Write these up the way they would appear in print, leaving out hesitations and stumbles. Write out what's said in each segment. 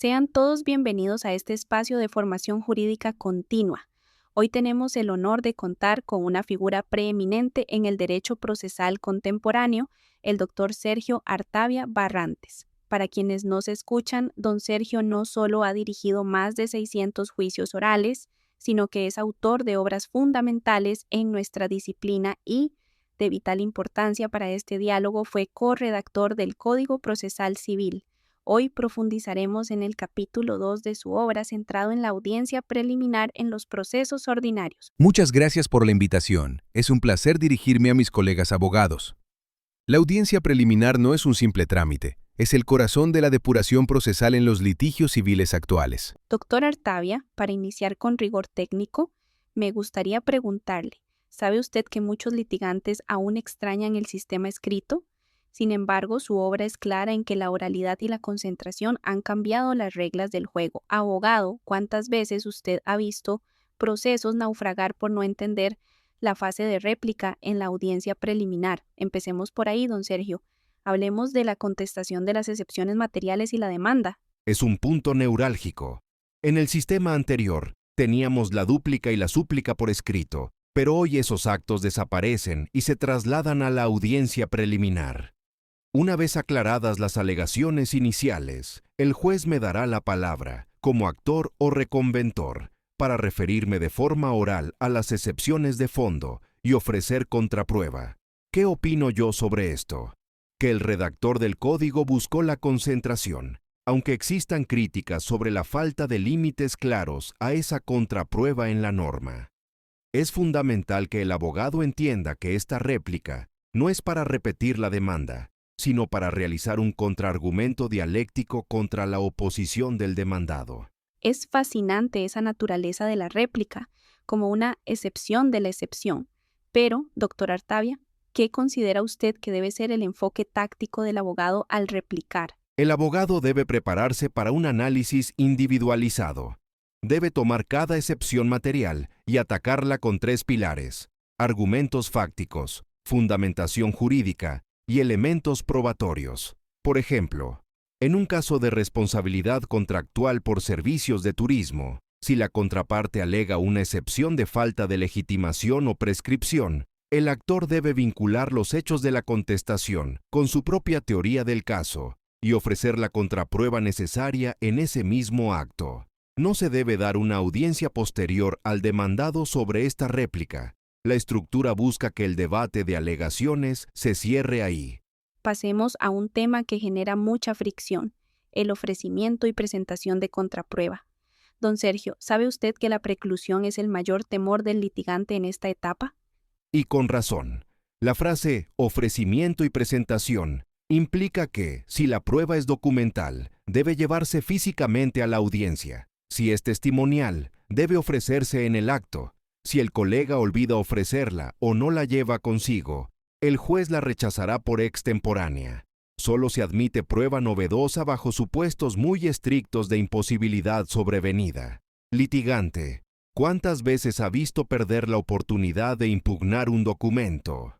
Sean todos bienvenidos a este espacio de formación jurídica continua. Hoy tenemos el honor de contar con una figura preeminente en el derecho procesal contemporáneo, el doctor Sergio Artavia Barrantes. Para quienes nos escuchan, don Sergio no solo ha dirigido más de 600 juicios orales, sino que es autor de obras fundamentales en nuestra disciplina y, de vital importancia para este diálogo, fue corredactor del Código Procesal Civil. Hoy profundizaremos en el capítulo 2 de su obra centrado en la audiencia preliminar en los procesos ordinarios. Muchas gracias por la invitación. Es un placer dirigirme a mis colegas abogados. La audiencia preliminar no es un simple trámite, es el corazón de la depuración procesal en los litigios civiles actuales. Doctor Artavia, para iniciar con rigor técnico, me gustaría preguntarle, ¿sabe usted que muchos litigantes aún extrañan el sistema escrito? Sin embargo, su obra es clara en que la oralidad y la concentración han cambiado las reglas del juego. Abogado, ¿cuántas veces usted ha visto procesos naufragar por no entender la fase de réplica en la audiencia preliminar? Empecemos por ahí, don Sergio. Hablemos de la contestación de las excepciones materiales y la demanda. Es un punto neurálgico. En el sistema anterior, teníamos la dúplica y la súplica por escrito, pero hoy esos actos desaparecen y se trasladan a la audiencia preliminar. Una vez aclaradas las alegaciones iniciales, el juez me dará la palabra, como actor o reconventor, para referirme de forma oral a las excepciones de fondo y ofrecer contraprueba. ¿Qué opino yo sobre esto? Que el redactor del código buscó la concentración, aunque existan críticas sobre la falta de límites claros a esa contraprueba en la norma. Es fundamental que el abogado entienda que esta réplica no es para repetir la demanda, sino para realizar un contraargumento dialéctico contra la oposición del demandado. Es fascinante esa naturaleza de la réplica, como una excepción de la excepción. Pero, doctor Artavia, ¿qué considera usted que debe ser el enfoque táctico del abogado al replicar? El abogado debe prepararse para un análisis individualizado. Debe tomar cada excepción material y atacarla con 3 pilares: argumentos fácticos, fundamentación jurídica y elementos probatorios. Por ejemplo, en un caso de responsabilidad contractual por servicios de turismo, si la contraparte alega una excepción de falta de legitimación o prescripción, el actor debe vincular los hechos de la contestación con su propia teoría del caso y ofrecer la contraprueba necesaria en ese mismo acto. No se debe dar una audiencia posterior al demandado sobre esta réplica. La estructura busca que el debate de alegaciones se cierre ahí. Pasemos a un tema que genera mucha fricción, el ofrecimiento y presentación de contraprueba. Don Sergio, ¿sabe usted que la preclusión es el mayor temor del litigante en esta etapa? Y con razón. La frase ofrecimiento y presentación implica que, si la prueba es documental, debe llevarse físicamente a la audiencia. Si es testimonial, debe ofrecerse en el acto. Si el colega olvida ofrecerla o no la lleva consigo, el juez la rechazará por extemporánea. Solo se admite prueba novedosa bajo supuestos muy estrictos de imposibilidad sobrevenida. Litigante, ¿cuántas veces ha visto perder la oportunidad de impugnar un documento?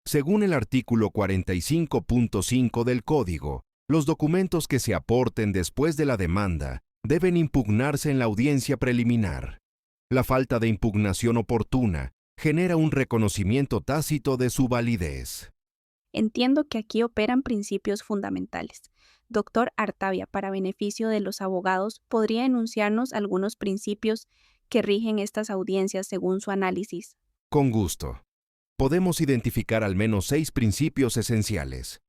Según el artículo 45.5 del Código, los documentos que se aporten después de la demanda deben impugnarse en la audiencia preliminar. La falta de impugnación oportuna genera un reconocimiento tácito de su validez. Entiendo que aquí operan principios fundamentales. Doctor Artavia, para beneficio de los abogados, ¿podría enunciarnos algunos principios que rigen estas audiencias según su análisis? Con gusto. Podemos identificar al menos 6 principios esenciales.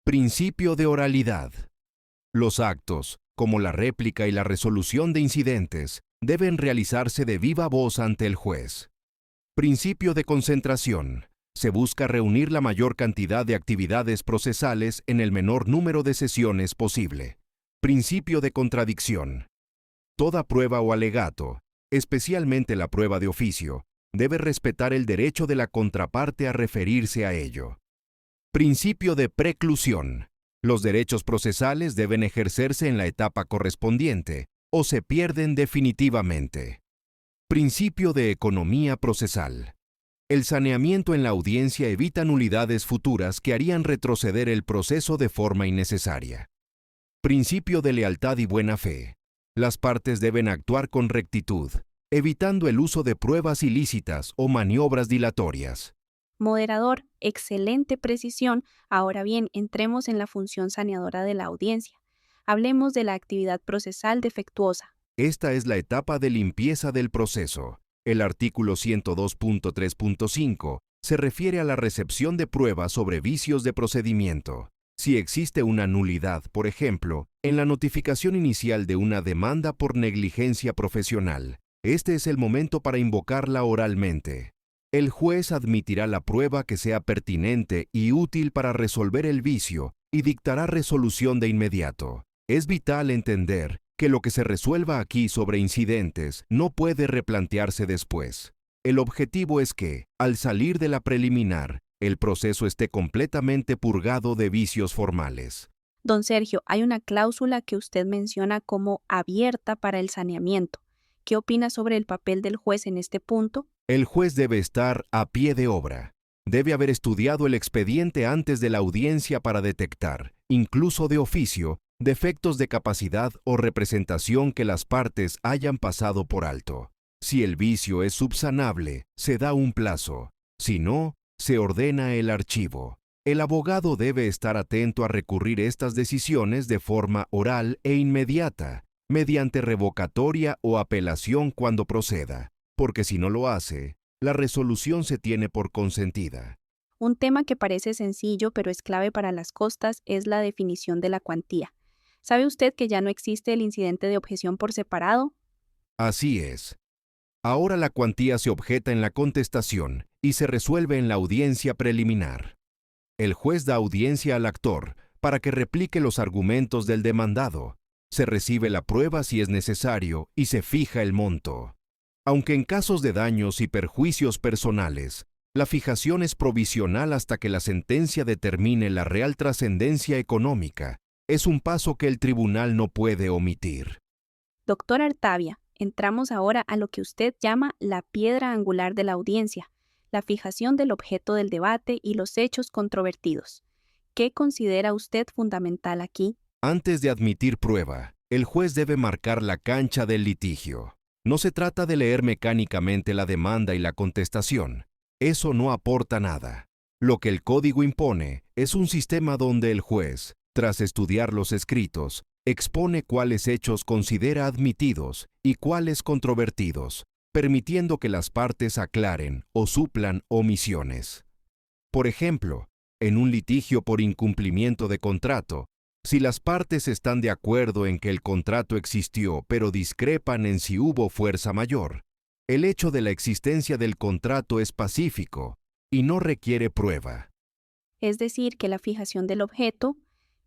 Principio de oralidad. Los actos, como la réplica y la resolución de incidentes, deben realizarse de viva voz ante el juez. Principio de concentración. Se busca reunir la mayor cantidad de actividades procesales en el menor número de sesiones posible. Principio de contradicción. Toda prueba o alegato, especialmente la prueba de oficio, debe respetar el derecho de la contraparte a referirse a ello. Principio de preclusión. Los derechos procesales deben ejercerse en la etapa correspondiente o se pierden definitivamente. Principio de economía procesal. El saneamiento en la audiencia evita nulidades futuras que harían retroceder el proceso de forma innecesaria. Principio de lealtad y buena fe. Las partes deben actuar con rectitud, evitando el uso de pruebas ilícitas o maniobras dilatorias. Moderador, excelente precisión. Ahora bien, entremos en la función saneadora de la audiencia. Hablemos de la actividad procesal defectuosa. Esta es la etapa de limpieza del proceso. El artículo 102.3.5 se refiere a la recepción de pruebas sobre vicios de procedimiento. Si existe una nulidad, por ejemplo, en la notificación inicial de una demanda por negligencia profesional, este es el momento para invocarla oralmente. El juez admitirá la prueba que sea pertinente y útil para resolver el vicio y dictará resolución de inmediato. Es vital entender que lo que se resuelva aquí sobre incidentes no puede replantearse después. El objetivo es que, al salir de la preliminar, el proceso esté completamente purgado de vicios formales. Don Sergio, hay una cláusula que usted menciona como abierta para el saneamiento. ¿Qué opina sobre el papel del juez en este punto? El juez debe estar a pie de obra. Debe haber estudiado el expediente antes de la audiencia para detectar, incluso de oficio, defectos de capacidad o representación que las partes hayan pasado por alto. Si el vicio es subsanable, se da un plazo. Si no, se ordena el archivo. El abogado debe estar atento a recurrir estas decisiones de forma oral e inmediata, mediante revocatoria o apelación cuando proceda, porque si no lo hace, la resolución se tiene por consentida. Un tema que parece sencillo pero es clave para las costas es la definición de la cuantía. ¿Sabe usted que ya no existe el incidente de objeción por separado? Así es. Ahora la cuantía se objeta en la contestación y se resuelve en la audiencia preliminar. El juez da audiencia al actor para que replique los argumentos del demandado. Se recibe la prueba si es necesario y se fija el monto. Aunque en casos de daños y perjuicios personales, la fijación es provisional hasta que la sentencia determine la real trascendencia económica. Es un paso que el tribunal no puede omitir. Doctor Artavia, entramos ahora a lo que usted llama la piedra angular de la audiencia, la fijación del objeto del debate y los hechos controvertidos. ¿Qué considera usted fundamental aquí? Antes de admitir prueba, el juez debe marcar la cancha del litigio. No se trata de leer mecánicamente la demanda y la contestación. Eso no aporta nada. Lo que el código impone es un sistema donde el juez, tras estudiar los escritos, expone cuáles hechos considera admitidos y cuáles controvertidos, permitiendo que las partes aclaren o suplan omisiones. Por ejemplo, en un litigio por incumplimiento de contrato, si las partes están de acuerdo en que el contrato existió pero discrepan en si hubo fuerza mayor, el hecho de la existencia del contrato es pacífico y no requiere prueba. Es decir, que la fijación del objeto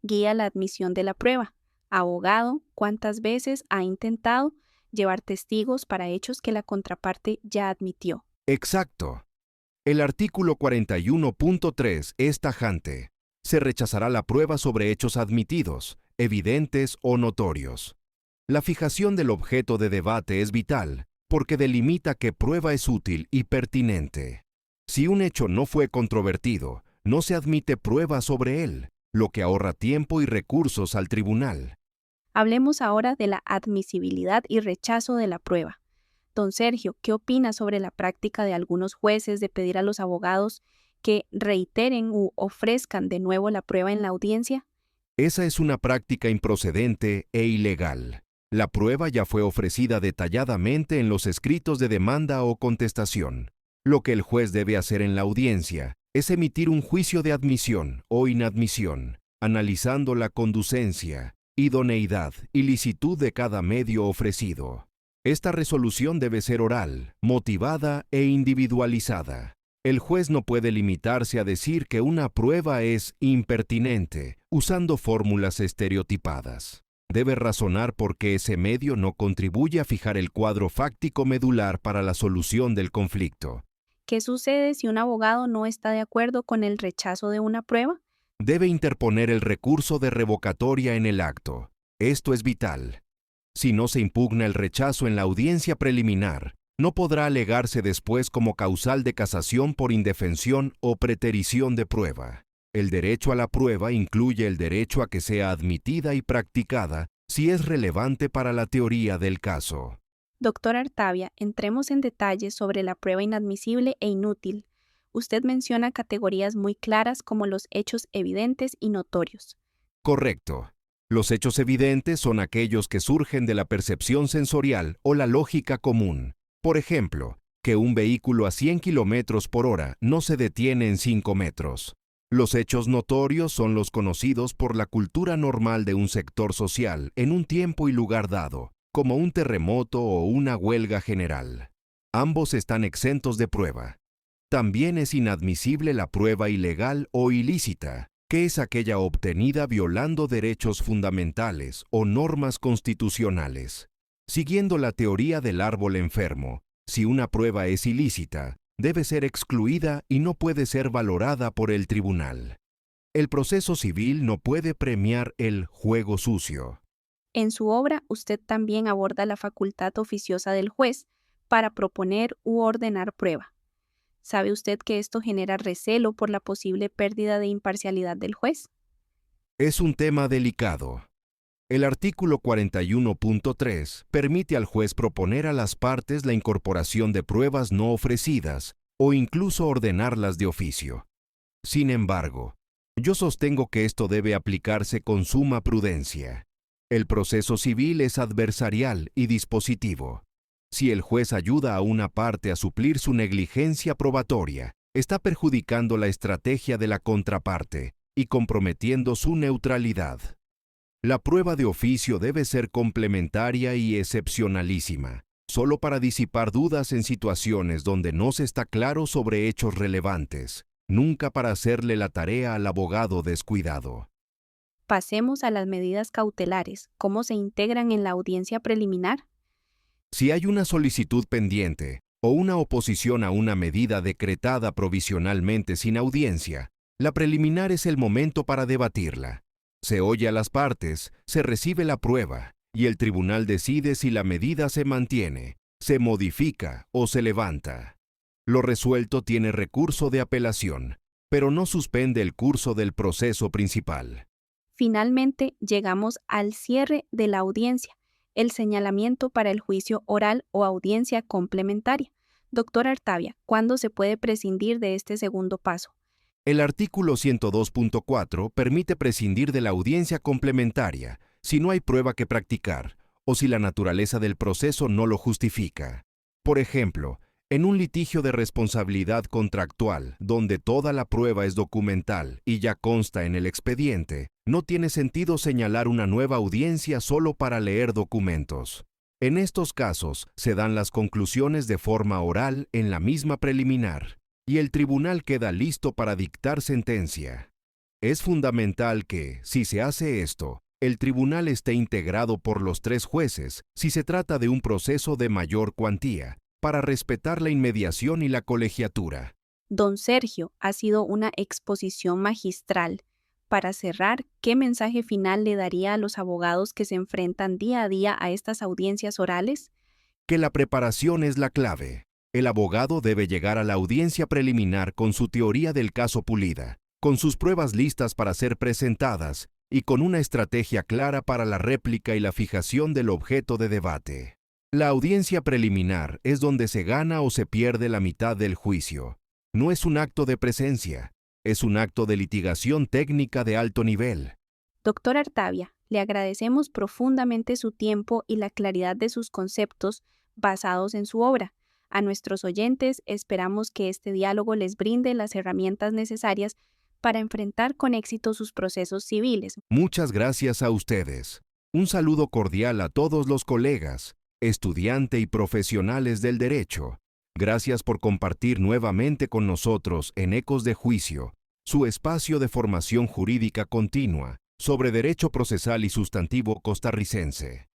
guía la admisión de la prueba. Abogado, ¿cuántas veces ha intentado llevar testigos para hechos que la contraparte ya admitió? Exacto. El artículo 41.3 es tajante. Se rechazará la prueba sobre hechos admitidos, evidentes o notorios. La fijación del objeto de debate es vital, porque delimita qué prueba es útil y pertinente. Si un hecho no fue controvertido, no se admite prueba sobre él, lo que ahorra tiempo y recursos al tribunal. Hablemos ahora de la admisibilidad y rechazo de la prueba. Don Sergio, ¿qué opina sobre la práctica de algunos jueces de pedir a los abogados que reiteren u ofrezcan de nuevo la prueba en la audiencia? Esa es una práctica improcedente e ilegal. La prueba ya fue ofrecida detalladamente en los escritos de demanda o contestación. Lo que el juez debe hacer en la audiencia es emitir un juicio de admisión o inadmisión, analizando la conducencia, idoneidad y licitud de cada medio ofrecido. Esta resolución debe ser oral, motivada e individualizada. El juez no puede limitarse a decir que una prueba es impertinente, usando fórmulas estereotipadas. Debe razonar por qué ese medio no contribuye a fijar el cuadro fáctico medular para la solución del conflicto. ¿Qué sucede si un abogado no está de acuerdo con el rechazo de una prueba? Debe interponer el recurso de revocatoria en el acto. Esto es vital. Si no se impugna el rechazo en la audiencia preliminar, no podrá alegarse después como causal de casación por indefensión o preterición de prueba. El derecho a la prueba incluye el derecho a que sea admitida y practicada si es relevante para la teoría del caso. Doctor Artavia, entremos en detalles sobre la prueba inadmisible e inútil. Usted menciona categorías muy claras como los hechos evidentes y notorios. Correcto. Los hechos evidentes son aquellos que surgen de la percepción sensorial o la lógica común. Por ejemplo, que un vehículo a 100 km por hora no se detiene en 5 metros. Los hechos notorios son los conocidos por la cultura normal de un sector social en un tiempo y lugar dado, como un terremoto o una huelga general. Ambos están exentos de prueba. También es inadmisible la prueba ilegal o ilícita, que es aquella obtenida violando derechos fundamentales o normas constitucionales. Siguiendo la teoría del árbol enfermo, si una prueba es ilícita, debe ser excluida y no puede ser valorada por el tribunal. El proceso civil no puede premiar el juego sucio. En su obra, usted también aborda la facultad oficiosa del juez para proponer u ordenar prueba. ¿Sabe usted que esto genera recelo por la posible pérdida de imparcialidad del juez? Es un tema delicado. El artículo 41.3 permite al juez proponer a las partes la incorporación de pruebas no ofrecidas o incluso ordenarlas de oficio. Sin embargo, yo sostengo que esto debe aplicarse con suma prudencia. El proceso civil es adversarial y dispositivo. Si el juez ayuda a una parte a suplir su negligencia probatoria, está perjudicando la estrategia de la contraparte y comprometiendo su neutralidad. La prueba de oficio debe ser complementaria y excepcionalísima, solo para disipar dudas en situaciones donde no se está claro sobre hechos relevantes, nunca para hacerle la tarea al abogado descuidado. Pasemos a las medidas cautelares. ¿Cómo se integran en la audiencia preliminar? Si hay una solicitud pendiente o una oposición a una medida decretada provisionalmente sin audiencia, la preliminar es el momento para debatirla. Se oye a las partes, se recibe la prueba y el tribunal decide si la medida se mantiene, se modifica o se levanta. Lo resuelto tiene recurso de apelación, pero no suspende el curso del proceso principal. Finalmente, llegamos al cierre de la audiencia, el señalamiento para el juicio oral o audiencia complementaria. Doctor Artavia, ¿cuándo se puede prescindir de este segundo paso? El artículo 102.4 permite prescindir de la audiencia complementaria si no hay prueba que practicar o si la naturaleza del proceso no lo justifica. Por ejemplo, en un litigio de responsabilidad contractual, donde toda la prueba es documental y ya consta en el expediente, no tiene sentido señalar una nueva audiencia solo para leer documentos. En estos casos, se dan las conclusiones de forma oral en la misma preliminar, y el tribunal queda listo para dictar sentencia. Es fundamental que, si se hace esto, el tribunal esté integrado por los 3 jueces si se trata de un proceso de mayor cuantía, para respetar la inmediación y la colegiatura. Don Sergio, ha sido una exposición magistral. Para cerrar, ¿qué mensaje final le daría a los abogados que se enfrentan día a día a estas audiencias orales? Que la preparación es la clave. El abogado debe llegar a la audiencia preliminar con su teoría del caso pulida, con sus pruebas listas para ser presentadas y con una estrategia clara para la réplica y la fijación del objeto de debate. La audiencia preliminar es donde se gana o se pierde la mitad del juicio. No es un acto de presencia, es un acto de litigación técnica de alto nivel. Doctor Artavia, le agradecemos profundamente su tiempo y la claridad de sus conceptos basados en su obra. A nuestros oyentes esperamos que este diálogo les brinde las herramientas necesarias para enfrentar con éxito sus procesos civiles. Muchas gracias a ustedes. Un saludo cordial a todos los colegas, estudiantes y profesionales del derecho. Gracias por compartir nuevamente con nosotros en Ecos de Juicio, su espacio de formación jurídica continua sobre derecho procesal y sustantivo costarricense.